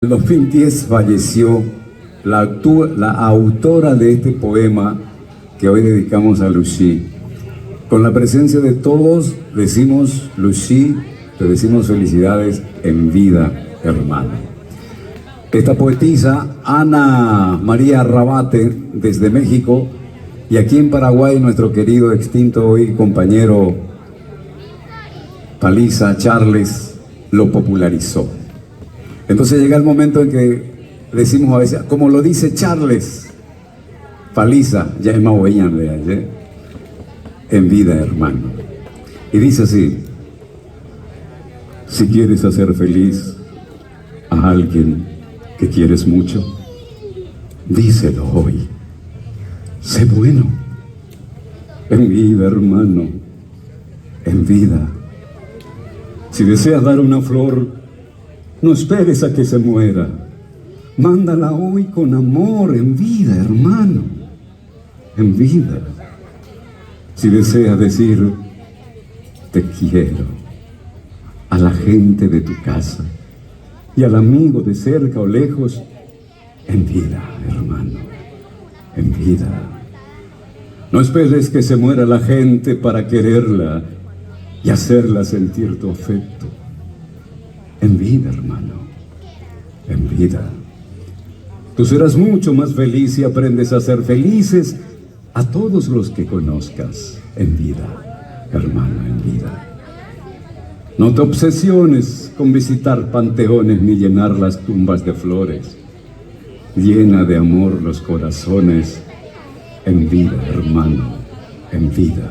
En 2010 falleció la autora de este poema que hoy dedicamos a Lucy. Con la presencia de todos decimos, Lucy, te decimos felicidades en vida, hermano. Esta poetisa, Ana María Rabate, desde México, y aquí en Paraguay nuestro querido extinto hoy compañero Paliza Charles lo popularizó. Entonces llega el momento en que decimos a veces, como lo dice Charles Paliza, ya es más en vida, hermano. Y dice así: si quieres hacer feliz a alguien que quieres mucho, díselo hoy. Sé bueno, en vida, hermano, en vida. Si deseas dar una flor, no esperes a que se muera. Mándala hoy con amor, en vida, hermano, en vida. Si deseas decir te quiero a la gente de tu casa y al amigo de cerca o lejos, en vida, hermano, en vida. No esperes que se muera la gente para quererla y hacerla sentir tu afecto. En vida, hermano, en vida. Tú serás mucho más feliz si aprendes a ser felices a todos los que conozcas. En vida, hermano, en vida. No te obsesiones con visitar panteones ni llenar las tumbas de flores. Llena de amor los corazones. En vida, hermano, en vida.